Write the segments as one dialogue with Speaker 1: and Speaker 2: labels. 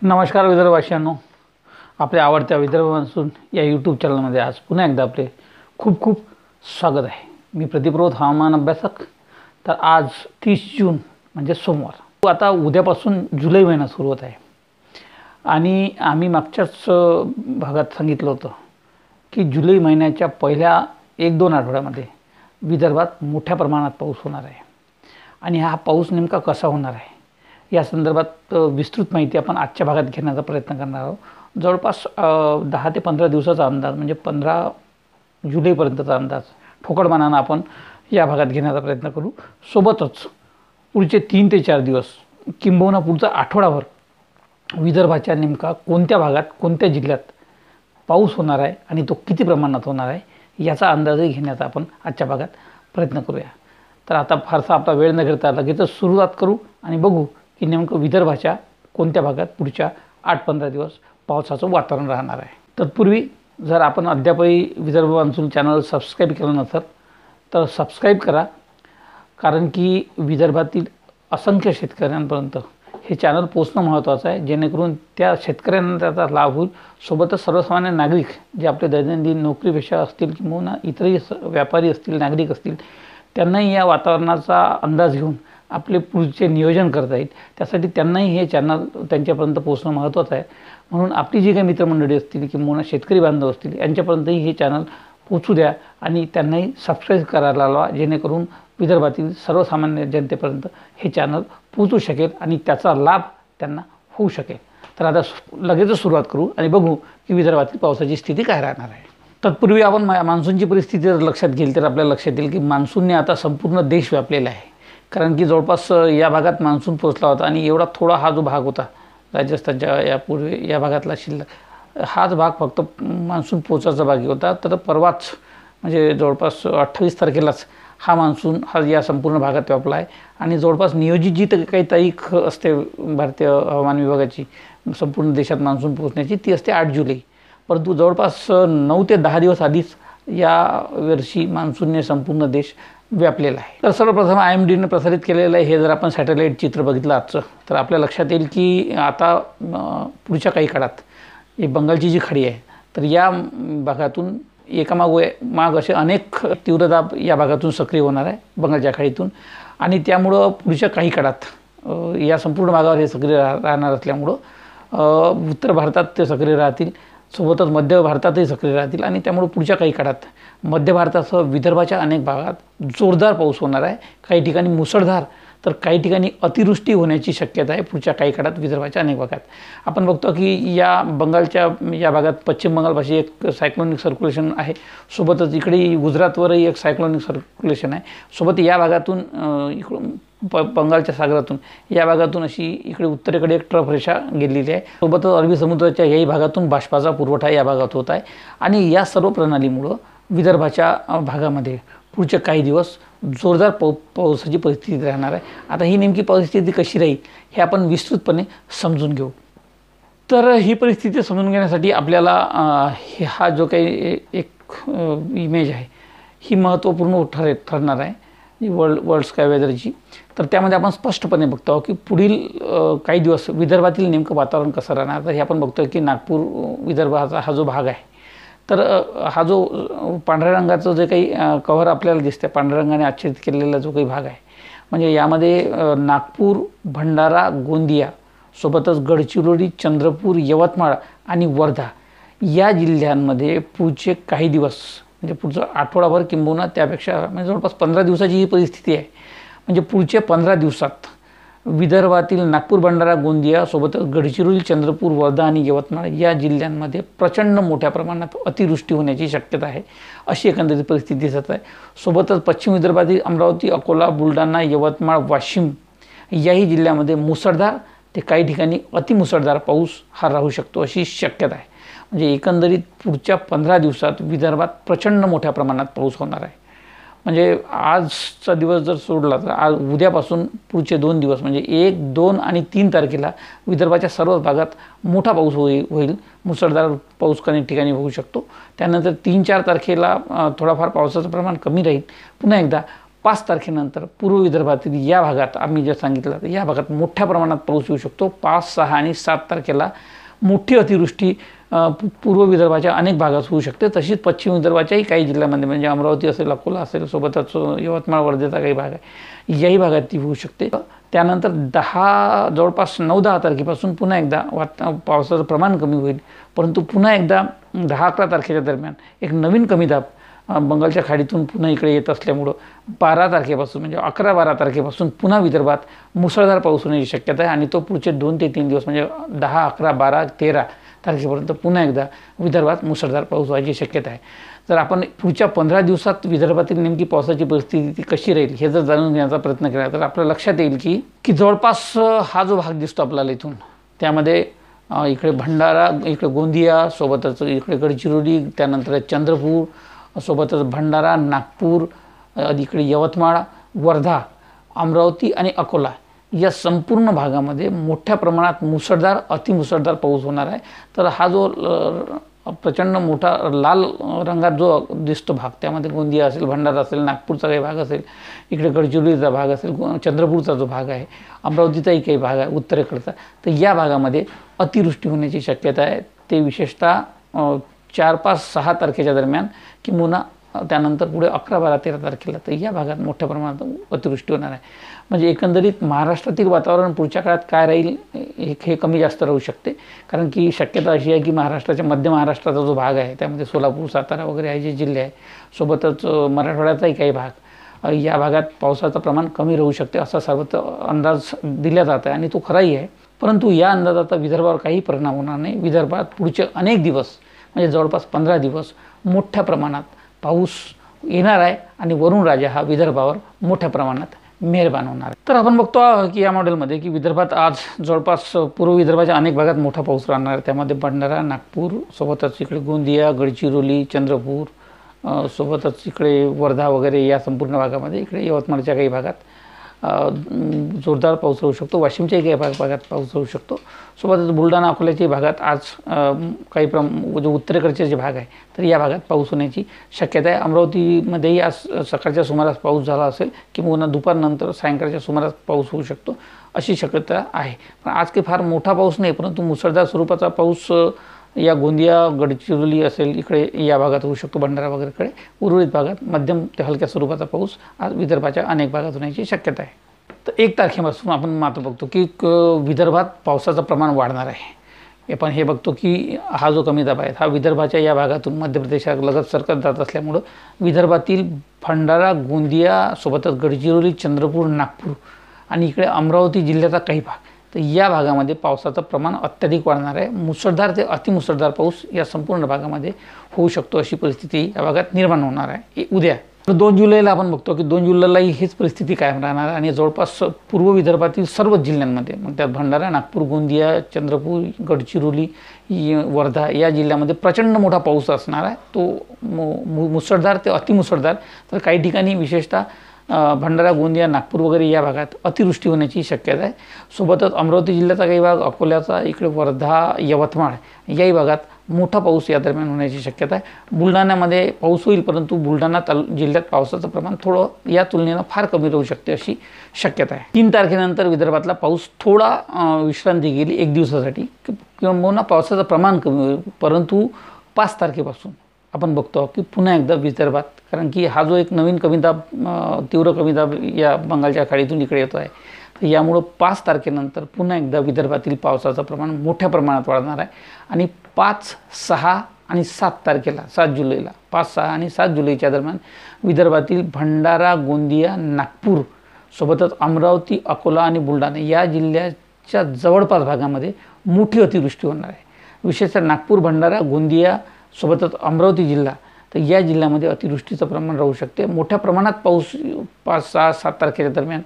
Speaker 1: नमस्कार विदर्भवासियांनो, आपल्या आवडत्या विदर्भ मान्सून या यूट्यूब चॅनलमध्ये आज पुन्हा एकदा आपले खूप खूप स्वागत आहे। मी प्रदीप रोध, हवामान अभ्यासक। तर आज 30 जून म्हणजे सोमवार। आता उद्यापासून जुलै महिना सुरू होत आहे आणि आम्ही मागच्याच भागात सांगितलं होतं की जुलै महिन्याच्या पहिल्या 1-2 आठवड्यामध्ये विदर्भात मोठ्या प्रमाणात पाऊस होणार आहे आणि हा पाऊस नेमका कसा होणार आहे या संदर्भात विस्तृत माहिती आपण आजच्या भागात घेण्याचा प्रयत्न करणार आहोत। जवळपास 10 ते 15 दिवसाचा अंदाज म्हणजे 15 जुलैपर्यंतचा अंदाज ठोकळमानानं आपण या भागात घेण्याचा प्रयत्न करू। सोबतच पुढचे 3 ते 4 दिवस किंबहुना पुढचा आठवडाभर विदर्भाच्या नेमका कोणत्या भागात कोणत्या जिल्ह्यात पाऊस होणार आहे आणि तो किती प्रमाणात होणार आहे याचा अंदाजही घेण्याचा आपण आजच्या भागात प्रयत्न करूया। तर आता फारसा आपला वेळ न घेता लगेचच सुरुवात करू आणि बघू की नेमकं विदर्भाच्या कोणत्या भागात पुढच्या 8-15 दिवस पावसाचं वातावरण राहणार आहे। तत्पूर्वी जर आपण अद्यापही विदर्भ मान्सून चॅनल सबस्क्राईब केलं नसेल तर सबस्क्राईब करा, कारण की विदर्भातील असंख्य शेतकऱ्यांपर्यंत हे चॅनल पोहोचणं महत्त्वाचं आहे, जेणेकरून त्या शेतकऱ्यांना त्याचा लाभ होईल। सोबतच सर्वसामान्य नागरिक जे आपले दैनंदिन नोकरीपेशा असतील किंवा इतरही व्यापारी असतील, नागरिक असतील, त्यांनाही या वातावरणाचा अंदाज घेऊन आपले पुढचे नियोजन करता येईल। त्यासाठी त्यांनाही हे चॅनल त्यांच्यापर्यंत पोहोचणं महत्त्वाचं आहे। म्हणून आपली जी काही मित्रमंडळी असतील किंवा शेतकरी बांधव असतील यांच्यापर्यंतही हे चॅनल पोहोचू द्या आणि त्यांनाही सबस्क्राईब करायला लावा, जेणेकरून विदर्भातील सर्वसामान्य जनतेपर्यंत हे चॅनल पोहोचू शकेल आणि त्याचा लाभ त्यांना होऊ शकेल। तर आता लगेचच सुरुवात करू आणि बघू की विदर्भातील पावसाची स्थिती काय राहणार आहे। तत्पूर्वी आपण मान्सूनची परिस्थिती जर लक्षात घेईल तर आपल्याला लक्षात येईल की मान्सूनने आता संपूर्ण देश व्यापलेला आहे, कारण की जवळपास या भागात मान्सून पोहोचला होता आणि एवढा थोडा हा जो भाग होता राजस्थानच्या यापूर्वी या भागातला शिल्लक हाच भाग फक्त मान्सून पोहोचायचा भाग होता। तर परवाच म्हणजे जवळपास 28 तारखेलाच हा मान्सून हा या संपूर्ण भागात व्यापला आहे आणि जवळपास नियोजित जी काही तारीख असते भारतीय हवामान विभागाची संपूर्ण देशात मान्सून पोहोचण्याची ती असते 8 जुलै, परंतु जवळपास 9 ते 10 दिवस आधीच या वर्षी मान्सूनने संपूर्ण देश व्यापलेला आहे। तर सर्वप्रथम IMDने प्रसारित केलेलं आहे हे जर आपण सॅटेलाईट चित्र बघितलं आजचं तर आपल्या लक्षात येईल की आता पुढच्या काही काळात ही बंगालची जी खाडी आहे तर या भागातून एकामाग असे अनेक तीव्रदाब या भागातून सक्रिय होणार आहे बंगालच्या खाडीतून आणि त्यामुळं पुढच्या काही काळात या संपूर्ण भागावर हे सक्रिय राहणार असल्यामुळं उत्तर भारतात ते सक्रिय राहतील, सोबतच मध्य भारतातही सक्रिय राहतील आणि त्यामुळे पुढच्या काही काळात मध्य भारतासह विदर्भाच्या अनेक भागात जोरदार पाऊस होणार आहे। काही ठिकाणी मुसळधार तर काही ठिकाणी अतिवृष्टी होण्याची शक्यता आहे पुढच्या काही काळात विदर्भाच्या अनेक भागात। आपण बघतो की या बंगालच्या या भागात पश्चिम बंगालपाशी एक सायक्लोनिक सर्क्युलेशन आहे, सोबतच इकडे गुजरातवरही एक सायक्लोनिक सर्क्युलेशन आहे, सोबत या भागातून इकडून बंगालच्या सागरातून या भागातून अशी इकडे उत्तरेकडे एक ट्रफ रेषा गेलेली आहे, सोबतच अरबी समुद्राच्या याही भागातून बाष्पाचा पुरवठा या भागात होत आहे आणि या सर्व प्रणालीमुळं विदर्भाच्या भागामध्ये पुढचे काही दिवस जोरदार पावसाची परिस्थिती राहणार आहे। आता ही नेमकी परिस्थिती कशी राहील हे आपण विस्तृतपणे समजून घेऊ। तर ही परिस्थिती समजून घेण्यासाठी आपल्याला हा जो काही एक इमेज आहे ही महत्त्वपूर्ण ठरणार आहे वर्ल्ड स्काय वेदरची। तर त्यामध्ये आपण स्पष्टपणे बघतो की पुढील काही दिवस विदर्भातील नेमकं वातावरण कसं राहणार। तर हे आपण बघतो की नागपूर विदर्भाचा हा जो भाग आहे तर हा जो पांढऱ्या रंगाचं जे काही कव्हर आपल्याला दिसते, पांढऱ्या रंगाने आच्छादित केलेला जो काही भाग आहे म्हणजे यामध्ये नागपूर, भंडारा, गोंदिया, सोबतच गडचिरोली, चंद्रपूर, यवतमाळ आणि वर्धा या जिल्ह्यांमध्ये पुढचे काही दिवस म्हणजे पुढचा आठवडाभर किंबहुना त्यापेक्षा म्हणजे जवळपास 15 दिवसाची ही परिस्थिती आहे। म्हणजे पुढच्या 15 दिवसात विदर्भातील नागपूर, भंडारा, गोंदिया, सोबतच गडचिरोली, चंद्रपूर, वर्धा आणि यवतमाळ या जिल्ह्यांमध्ये प्रचंड मोठ्या प्रमाणात अतिवृष्टी होण्याची शक्यता आहे, अशी एकंदरीत परिस्थिती दिसत आहे। सोबतच पश्चिम विदर्भातील अमरावती, अकोला, बुलढाणा, यवतमाळ, वाशिम याही जिल्ह्यामध्ये मुसळधार ते काही ठिकाणी अतिमुसळधार पाऊस हा राहू शकतो अशी शक्यता आहे। म्हणजे एकंदरीत पुढच्या 15 दिवसात विदर्भात प्रचंड मोठ्या प्रमाणात पाऊस होणार आहे। म्हणजे आजचा दिवस जर सोडला तर आज उद्यापासून पुढचे 2 दिवस म्हणजे 1, 2 आणि 3 तारखेला विदर्भाच्या सर्व भागात मोठा पाऊस होईल, मुसळधार पाऊस काही ठिकाणी होऊ शकतो। त्यानंतर 3-4 तारखेला थोडाफार पावसाचं प्रमाण कमी राहील। पुन्हा एकदा 5 तारखेनंतर पूर्व विदर्भातील या भागात आम्ही जे सांगितलं या भागात मोठ्या प्रमाणात पाऊस येऊ शकतो. 5, 6 आणि 7 तारखेला मोठी अतिवृष्टी पूर्व विदर्भाच्या अनेक भागात होऊ शकते. तशीच पश्चिम विदर्भाच्याही काही जिल्ह्यामध्ये म्हणजे अमरावती असेल, अकोला असेल, सोबतच यवतमाळ, वर्धेचा काही भाग आहे, याही भागात ती होऊ शकते. त्यानंतर जवळपास 9-10 तारखेपासून पुन्हा एकदा पावसाचं प्रमाण कमी होईल. परंतु पुन्हा एकदा 10-11 तारखेच्या दरम्यान एक नवीन कमी दाब बंगालच्या खाडीतून पुन्हा इकडे येत असल्यामुळं 12 तारखेपासून म्हणजे 11-12 तारखेपासून पुन्हा विदर्भात मुसळधार पाऊस होण्याची शक्यता आहे. आणि तो पुढचे 2 ते 3 दिवस म्हणजे 10, 11, 12, 13 तारखेपर्यंत पुन्हा एकदा विदर्भात मुसळधार पाऊस व्हायची शक्यता आहे. जर आपण पुढच्या 15 दिवसात विदर्भातील नेमकी पावसाची परिस्थिती कशी राहील हे जर जाणून घेण्याचा प्रयत्न केला तर आपल्या लक्षात येईल की जवळपास हा जो भाग दिसतो आपल्याला इथून, त्यामध्ये इकडे भंडारा, इकडे गोंदिया, सोबतच इकडे गडचिरोली, त्यानंतर चंद्रपूर, सोबतच भंडारा, नागपूर, इकडे यवतमाळ, वर्धा, अमरावती आणि अकोला या संपूर्ण भागामध्ये मोठ्या प्रमाणात मुसळधार, अतिमुसळधार पाऊस होणार आहे. तर हा जो प्रचंड मोठा लाल रंगात जो दिसतो भाग, त्यामध्ये गोंदिया असेल, भंडारा असेल, नागपूरचा काही भाग असेल, इकडे गडचिरोलीचा भाग असेल, चंद्रपूरचा जो भाग आहे, अमरावतीचाही काही भाग आहे उत्तरेकडचा, तर या भागामध्ये अतिवृष्टी होण्याची शक्यता आहे. ते विशेषतः 4, 5, 6 तारखेच्या दरम्यान किंवा त्यानंतर पुढे 11, 12, 13 तारखेला तर या भागात मोठ्या प्रमाणात अतिवृष्टी होणार आहे. म्हणजे एकंदरीत महाराष्ट्रातील वातावरण पुढच्या काळात काय राहील हे कमी जास्त राहू शकते. कारण की शक्यता अशी आहे की महाराष्ट्राच्या मध्य महाराष्ट्राचा जो भाग आहे त्यामध्ये सोलापूर, सातारा वगैरे आहे जे जिल्हे आहे, सोबतच मराठवाड्याचाही काही भाग, या भागात पावसाचं प्रमाण कमी राहू शकते असा सर्वत्र अंदाज दिला जात आहे आणि तो खराही आहे. परंतु या अंदाजाचा विदर्भावर काही परिणाम होणार नाही. विदर्भात पुढचे अनेक दिवस म्हणजे जवळपास 15 दिवस मोठ्या प्रमाणात पाऊस येणार आहे आणि वरुण राजा हा विदर्भावर मोठ्या प्रमाणात मेहरबान होणार आहे. तर आपण बघतो की या मॉडेलमध्ये की विदर्भात आज जवळपास पूर्व विदर्भाच्या अनेक भागात मोठा पाऊस राहणार आहे. त्यामध्ये भंडारा, नागपूर, सोबतच इकडे गोंदिया, गडचिरोली, चंद्रपूर, सोबतच इकडे वर्धा वगैरे या संपूर्ण भागामध्ये, इकडे यवतमाळच्या काही भागात जोरदार पाऊस होऊ शकतो. वाशिमच्याही काही भागात पाऊस होऊ शकतो. सोबतच बुलढाणा, अकोल्याच्याही भागात आज काही जो उत्तरेकडचे जे भाग आहे तर या भागात पाऊस होण्याची शक्यता आहे. अमरावतीमध्येही आज सकाळच्या सुमारास पाऊस झाला असेल किंवा दुपारनंतर सायंकाळच्या सुमारास पाऊस होऊ शकतो अशी शक्यता आहे. पण आज काही फार मोठा पाऊस नाही, परंतु मुसळधार स्वरूपाचा पाऊस या गोंदिया, गडचिरोली असेल इकडे या भागात होऊ शकतो. भंडारा वगैरेकडे उर्वरित भागात मध्यम ते हलक्या स्वरूपाचा पाऊस आज विदर्भाच्या अनेक भागात होण्याची शक्यता आहे. तर 1 तारखेपासून आपण मात्र बघतो की विदर्भात पावसाचं प्रमाण वाढणार आहे. आपण हे बघतो की हा जो कमी दाब आहे हा विदर्भाच्या या भागातून मध्य प्रदेशात लगत सरकत जात असल्यामुळं विदर्भातील भंडारा, गोंदिया, सोबतच गडचिरोली, चंद्रपूर, नागपूर आणि इकडे अमरावती जिल्ह्याचा काही भाग, तर या भागामध्ये पावसाचं प्रमाण अत्याधिक वाढणार आहे. मुसळधार ते अतिमुसळधार पाऊस या संपूर्ण भागामध्ये होऊ शकतो अशी परिस्थिती या भागात निर्माण होणार आहे. उद्या 2 जुलैला आपण बघतो की 2 जुलैलाही हीच परिस्थिती कायम राहणार आणि जवळपास पूर्व विदर्भातील सर्व जिल्ह्यांमध्ये, मग त्यात भंडारा, नागपूर, गोंदिया, चंद्रपूर, गडचिरोली, वर्धा या जिल्ह्यामध्ये प्रचंड मोठा पाऊस असणार आहे. तो मुसळधार ते अतिमुसळधार, तर काही ठिकाणी विशेषतः भंडारा, गोंदिया, नागपूर वगैरे या भागात अतिवृष्टी होण्याची शक्यता आहे. सोबतच अमरावती जिल्ह्याचा काही भाग, अकोल्याचा, इकडे वर्धा, यवतमाळ याही भागात मोठा पाऊस या दरम्यान होण्याची शक्यता आहे. बुलढाण्यामध्ये पाऊस होईल, परंतु बुलढाणा जिल्ह्यात पावसाचं प्रमाण थोडं या तुलनेनं फार कमी राहू शकते अशी शक्यता आहे. 3 तारखेनंतर विदर्भातला पाऊस थोडा विश्रांती गेली 1 दिवसासाठी किंवा पावसाचं प्रमाण कमी होईल. परंतु 5 तारखेपासून आपण बघतो की पुन्हा एकदा विदर्भात, कारण की हा जो एक नवीन कमीदाब, तीव्र कमीदाब या बंगालच्या खाडीतून इकडे येतो आहे, तर यामुळं 5 तारखेनंतर पुन्हा एकदा विदर्भातील पावसाचं प्रमाण मोठ्या प्रमाणात वाढणार आहे. आणि 5, 6 आणि 7 तारखेला 7 जुलैला 5, 6 आणि 7 जुलैच्या दरम्यान विदर्भातील भंडारा, गोंदिया, नागपूर, सोबतच अमरावती, अकोला आणि बुलढाणा या जिल्ह्याच्या जवळपास भागामध्ये मोठी अतिवृष्टी होणार आहे. विशेषतः नागपूर, भंडारा, गोंदिया सोबतच अमरावती जिल्हा, तर या जिल्ह्यामध्ये अतिवृष्टीचं प्रमाण राहू शकते. मोठ्या प्रमाणात पाऊस 5, 6, 7 तारखेच्या दरम्यान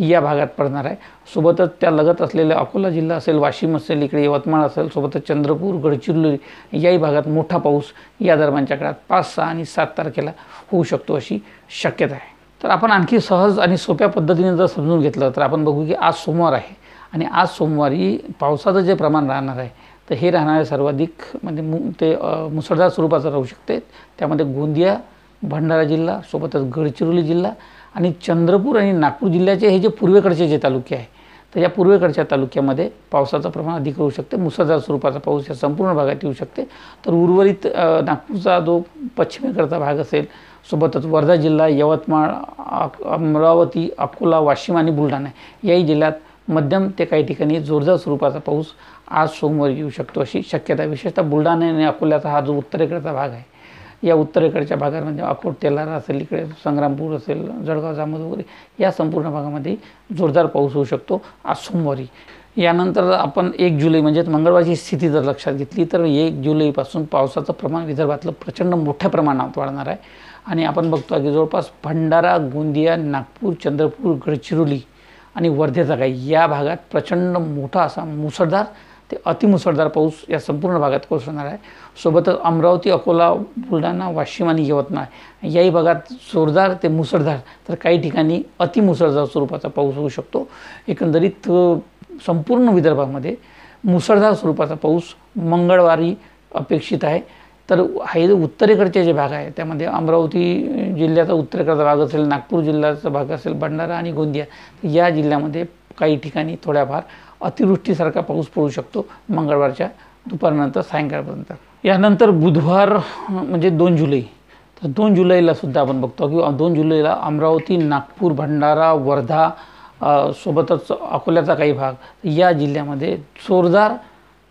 Speaker 1: या भागात पडणार आहे. सोबतच त्या लगत असलेल्या अकोला जिल्हा असेल, वाशिम असेल, इकडे यवतमाळ असेल, सोबतच चंद्रपूर, गडचिरोली याही भागात मोठा पाऊस या दरम्यानच्या काळात 5, 6 आणि 7 तारखेला होऊ शकतो अशी शक्यता आहे. तर आपण आणखी सहज आणि सोप्या पद्धतीने जर समजून घेतलं तर आपण बघू की आज सोमवार आहे आणि आज सोमवारी पावसाचं जे प्रमाण राहणार आहे तर हे राहणारे सर्वाधिक म्हणजे ते मुसळधार स्वरूपाचं राहू शकते. त्यामध्ये गोंदिया, भंडारा जिल्हा, सोबतच गडचिरोली जिल्हा आणि चंद्रपूर आणि नागपूर जिल्ह्याचे हे जे पूर्वेकडचे जे तालुके आहे, तर या पूर्वेकडच्या तालुक्यामध्ये पावसाचं प्रमाण अधिक होऊ शकते. मुसळधार स्वरूपाचा पाऊस या संपूर्ण भागात येऊ शकते. तर उर्वरित नागपूरचा जो पश्चिमेकडचा भाग असेल, सोबतच वर्धा जिल्हा, यवतमाळ, अमरावती, अकोला, वाशिम आणि बुलढाणा याही जिल्ह्यात मध्यम ते काही ठिकाणी जोरदार स्वरूपाचा पाऊस आज सोमवारी येऊ शकतो अशी शक्यता आहे. विशेषतः बुलढाणा आणि अकोल्याचा हा जो उत्तरेकडचा भाग आहे, या उत्तरेकडच्या भागामध्ये अकोट, तेलारा असेल, इकडे संग्रामपूर असेल, जळगाव, जामोद वगैरे या संपूर्ण भागामध्ये जोरदार पाऊस होऊ शकतो आज सोमवारी. यानंतर आपण 1 जुलै म्हणजेच मंगळवारची स्थिती जर लक्षात घेतली तर 1 जुलैपासून पावसाचं प्रमाण विदर्भातलं प्रचंड मोठ्या प्रमाणात वाढणार आहे. आणि आपण बघतो की जवळपास भंडारा, गोंदिया, नागपूर, चंद्रपूर, गडचिरोली आणि वर्धेचा काही या भागात प्रचंड मोठा असा मुसळधार ते अतिमुसळधार पाऊस या संपूर्ण भागात कोसळणार आहे. सोबतच अमरावती, अकोला, बुलढाणा, वाशिम आणि यवतमाळ याही भागात जोरदार ते मुसळधार तर काही ठिकाणी अतिमुसळधार स्वरूपाचा पाऊस होऊ शकतो. एकंदरीत संपूर्ण विदर्भामध्ये मुसळधार स्वरूपाचा पाऊस मंगळवारी अपेक्षित आहे. तर हे उत्तरेकडचे जे भाग आहे त्यामध्ये अमरावती जिल्ह्याचा उत्तरेकडचा भाग असेल, नागपूर जिल्ह्याचा भाग असेल, भंडारा आणि गोंदिया या जिल्ह्यामध्ये काही ठिकाणी थोड्याफार अतिवृष्टीसारखा पाऊस पडू शकतो मंगळवारच्या दुपारनंतर सायंकाळपर्यंत. यानंतर बुधवार म्हणजे 2 जुलै. तर 2 जुलैला सुद्धा आपण बघतो की 2 जुलैला अमरावती, नागपूर, भंडारा, वर्धा सोबतच अकोल्याचा काही भाग या जिल्ह्यामध्ये जोरदार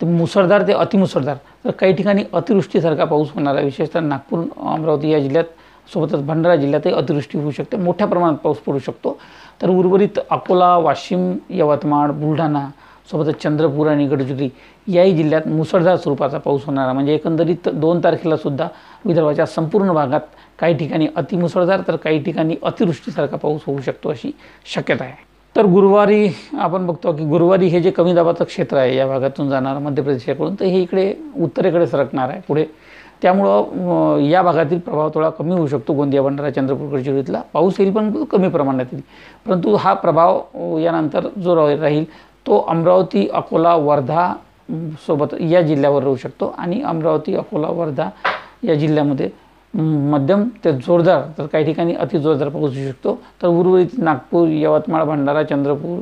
Speaker 1: ते मुसळधार ते अतिमुसळधार तर काही ठिकाणी अतिवृष्टीसारखा पाऊस होणार आहे. विशेषतः नागपूर, अमरावती या जिल्ह्यात, सोबतच भंडारा जिल्ह्यातही अतिवृष्टी होऊ शकते, मोठ्या प्रमाणात पाऊस पडू शकतो. तर उर्वरित अकोला, वाशिम, यवतमाळ, बुलढाणा सोबतच चंद्रपूर आणि गडचिरोली याही जिल्ह्यात मुसळधार स्वरूपाचा पाऊस होणार आहे. म्हणजे एकंदरीत 2 तारखेला सुद्धा विदर्भाच्या संपूर्ण भागात काही ठिकाणी अतिमुसळधार तर काही ठिकाणी अतिवृष्टीसारखा पाऊस होऊ शकतो अशी शक्यता आहे. तर गुरुवारी आपण बघतो की गुरुवारी हे जे कमी दाबाचं क्षेत्र आहे या भागातून जाणार मध्य प्रदेशाकडून, तर हे इकडे उत्तरेकडे सरकणार आहे पुढे. त्यामुळं या भागातील प्रभाव थोडा कमी होऊ शकतो. गोंदिया, भंडारा, चंद्रपूर, गडचिरोलीतला पाऊस येईल पण कमी प्रमाणात येईल. परंतु हा प्रभाव यानंतर जो राहील तो अमरावती, अकोला, वर्धा सोबत या जिल्ह्यावर राहू शकतो. आणि अमरावती, अकोला, वर्धा या जिल्ह्यामध्ये मध्यम ते जोरदार तर काही ठिकाणी अतिजोरदार पाऊस होऊ शकतो. तर उर्वरित नागपूर, यवतमाळ, भंडारा, चंद्रपूर,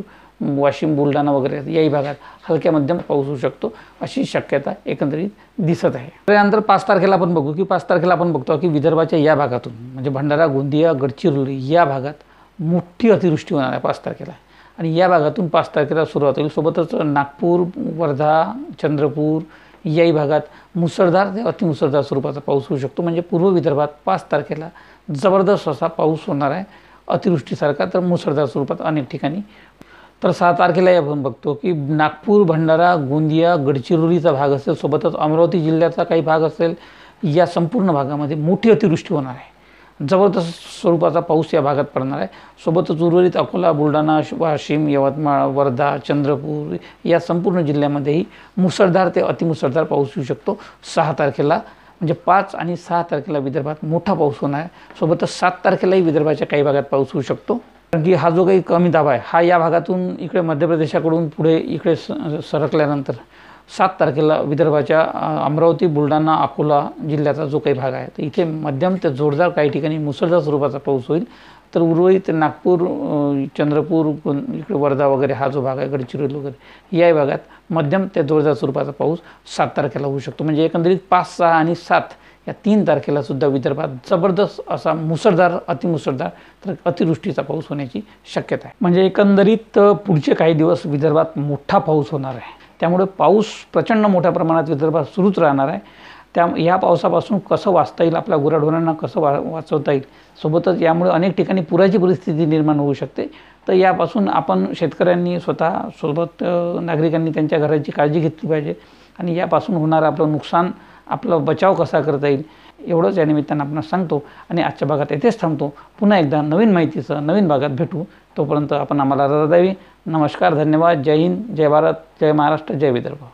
Speaker 1: वाशिम, बुलढाणा वगैरे याही भागात हलक्या मध्यम पाऊस होऊ शकतो अशी शक्यता एकंदरीत दिसत आहे. त्यानंतर 5 तारखेला आपण बघू की 5 तारखेला आपण बघतो की विदर्भाच्या या भागातून म्हणजे भंडारा, गोंदिया, गडचिरोली या भागात मोठी अतिवृष्टी होणार आहे 5 तारखेला. आणि या भागातून 5 तारखेला सुरुवात होईल. सोबतच नागपूर, वर्धा, चंद्रपूर याही भागात मुसळधार ते अतिमुसळधार स्वरूपाचा पाऊस होऊ शकतो. म्हणजे पूर्व विदर्भात 5 तारखेला जबरदस्त असा पाऊस होणार आहे अतिवृष्टीसारखा तर मुसळधार स्वरूपात अनेक ठिकाणी. तर 6 तारखेला आपण बघतो की नागपूर, भंडारा, गोंदिया, गडचिरोलीचा भाग असेल, सोबतच अमरावती जिल्ह्याचा काही भाग असेल, या संपूर्ण भागामध्ये मोठी अतिवृष्टी होणार आहे. जबरदस्त स्वरूपाचा पाऊस या भागात पडणार आहे. सोबतच उर्वरित अकोला, बुलढाणा, वाशिम, यवतमाळ, वर्धा, चंद्रपूर या संपूर्ण जिल्ह्यामध्येही मुसळधार ते अतिमुसळधार पाऊस होऊ शकतो 6 तारखेला. म्हणजे 5 आणि 6 तारखेला विदर्भात मोठा पाऊस होणार आहे. सोबतच 7 तारखेलाही विदर्भाच्या काही भागात पाऊस होऊ शकतो. कारण की हा जो काही कमी दाब आहे हा या भागातून इकडे मध्य प्रदेशाकडून पुढे इकडे सरकल्यानंतर 7 तारखेला विदर्भाच्या अमरावती, बुलढाणा, अकोला जिल्ह्याचा जो काही भाग आहे तर इथे मध्यम ते जोरदार काही ठिकाणी मुसळधार स्वरूपाचा पाऊस होईल. तर उर्वरित नागपूर, चंद्रपूर, इकडे वर्धा वगैरे हा जो भाग आहे, गडचिरोली वगैरे या भागात मध्यम ते जोरदार स्वरूपाचा पाऊस 7 तारखेला होऊ शकतो. म्हणजे एकंदरीत 5, 6 आणि 7 या 3 तारखेला सुद्धा विदर्भात जबरदस्त असा मुसळधार, अतिमुसळधार तर अतिवृष्टीचा पाऊस होण्याची शक्यता आहे. म्हणजे एकंदरीत पुढचे काही दिवस विदर्भात मोठा पाऊस होणार आहे. त्यामुळे पाऊस प्रचंड मोठ्या प्रमाणात विदर्भात सुरूच राहणार आहे. या पावसापासून कसं वाचता येईल, आपल्या गुराढोरांना कसं वाचवता येईल, सोबतच यामुळे अनेक ठिकाणी पुराची परिस्थिती निर्माण होऊ शकते. तर यापासून आपण शेतकऱ्यांनी स्वतः सोबत नागरिकांनी त्यांच्या घराची काळजी घेतली पाहिजे. आणि यापासून होणारं आपलं नुकसान, आपला बचाव कसा करता येईल एवढंच या निमित्तानं आपण सांगतो. आणि आजच्या भागात येथेच थांबतो. पुन्हा एकदा नवीन माहितीसह नवीन भागात भेटू. तोपर्यंत आपण आम्हाला रजा द्यावी. नमस्कार, धन्यवाद. जय हिंद, जय भारत, जय महाराष्ट्र, जय विदर्भ.